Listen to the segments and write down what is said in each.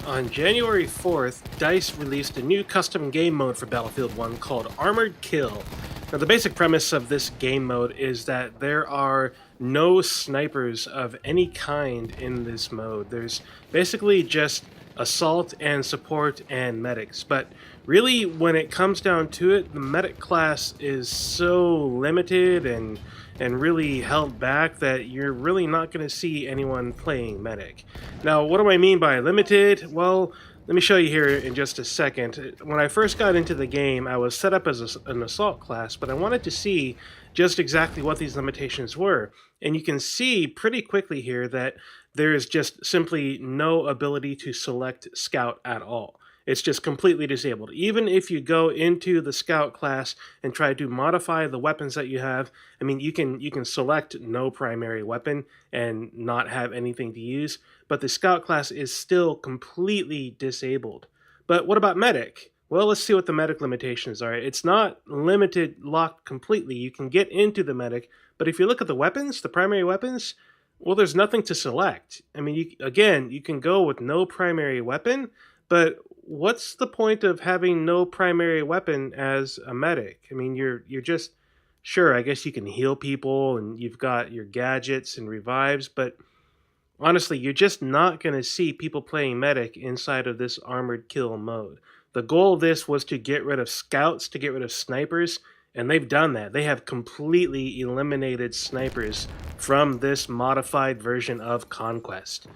On January 4th, DICE released a new custom game mode for Battlefield 1 called Armored Kill. Now, the basic premise of this game mode is that there are no snipers of any kind in this mode. There's basically just assault and support and medics. But really, when it comes down to it, the medic class is so limited and really held back that you're really not going to see anyone playing medic. Now, what do I mean by limited? Well, let me show you here in just a second. When I first got into the game, I was set up as an assault class, but I wanted to see just exactly what these limitations were. And you can see pretty quickly here that there is just simply no ability to select scout at all. It's just completely disabled. Even if you go into the scout class and try to modify the weapons that you have, I mean, you can select no primary weapon and not have anything to use, but the scout class is still completely disabled. But what about medic? Well, let's see what the medic limitations are. It's not limited, locked completely. You can get into the medic, but if you look at the weapons, the primary weapons, well, there's nothing to select. I mean, you can go with no primary weapon, but what's the point of having no primary weapon as a medic? I mean, you're just sure, I guess you can heal people and you've got your gadgets and revives, but honestly, you're just not going to see people playing medic inside of this armored kill mode. The goal of this was to get rid of scouts, to get rid of snipers, and they've done that. They have completely eliminated snipers from this modified version of Conquest.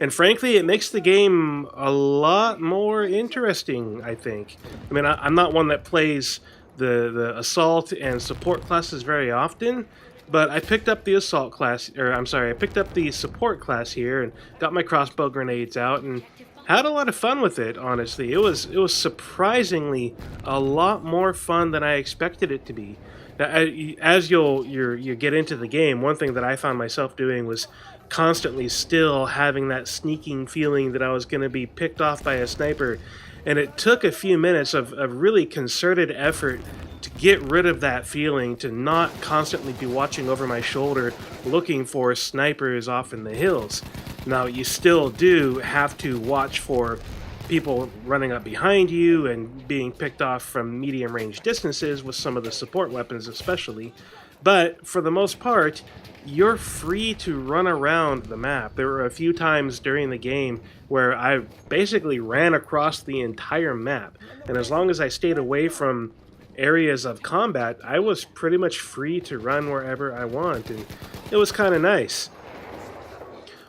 And frankly, it makes the game a lot more interesting, I think. I mean, I'm not one that plays the assault and support classes very often, but I picked up the assault class, I picked up the support class here and got my crossbow grenades out and had a lot of fun with it, honestly. It was surprisingly a lot more fun than I expected it to be. As you get into the game, one thing that I found myself doing was constantly still having that sneaking feeling that I was going to be picked off by a sniper. And it took a few minutes of really concerted effort to get rid of that feeling, to not constantly be watching over my shoulder looking for snipers off in the hills. Now, you still do have to watch for people running up behind you and being picked off from medium range distances with some of the support weapons especially, but for the most part, you're free to run around the map. There were a few times during the game where I basically ran across the entire map, and as long as I stayed away from areas of combat, I was pretty much free to run wherever I want, and it was kind of nice.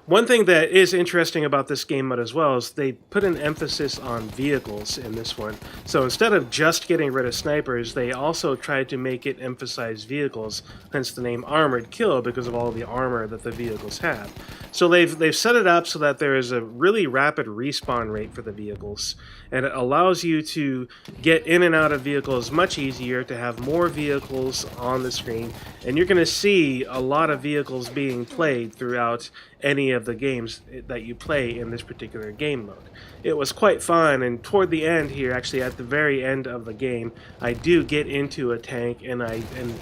One thing that is interesting about this game mode as well is they put an emphasis on vehicles in this one. So instead of just getting rid of snipers, they also tried to make it emphasize vehicles, hence the name Armored Kill because of all the armor that the vehicles have. So they've set it up so that there is a really rapid respawn rate for the vehicles, and it allows you to get in and out of vehicles much easier, to have more vehicles on the screen, and you're going to see a lot of vehicles being played throughout any of the games that you play in this particular game mode. It was quite fun, and toward the end here, actually at the very end of the game, I do get into a tank, and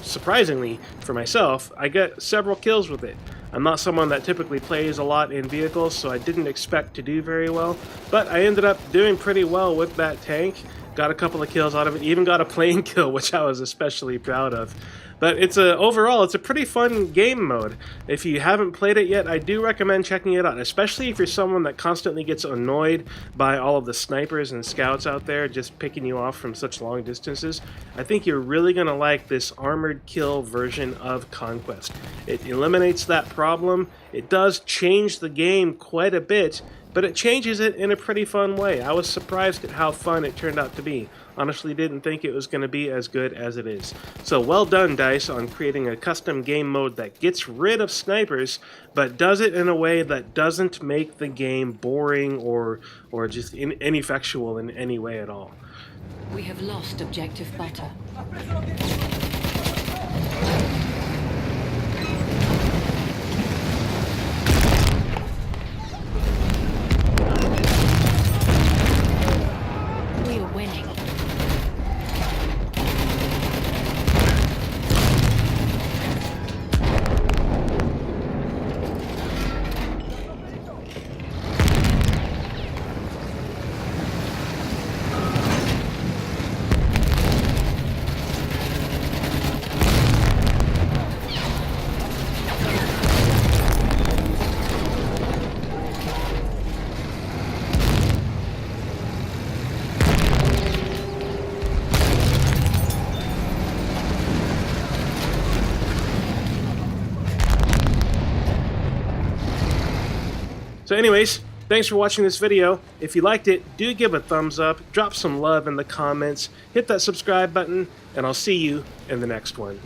surprisingly for myself, I get several kills with it. I'm not someone that typically plays a lot in vehicles, so I didn't expect to do very well, but I ended up doing pretty well with that tank. Got a couple of kills out of it, even got a plane kill, which I was especially proud of. But overall, it's a pretty fun game mode. If you haven't played it yet, I do recommend checking it out, especially if you're someone that constantly gets annoyed by all of the snipers and scouts out there just picking you off from such long distances. I think you're really going to like this Armored Kill version of Conquest. It eliminates that problem. It does change the game quite a bit, but it changes it in a pretty fun way. I was surprised at how fun it turned out to be. Honestly didn't think it was going to be as good as it is. So well done, DICE, on creating a custom game mode that gets rid of snipers, but does it in a way that doesn't make the game boring or just ineffectual in any way at all. We have lost objective butter. We are winning. So anyways, thanks for watching this video. If you liked it, do give a thumbs up, drop some love in the comments, hit that subscribe button, and I'll see you in the next one.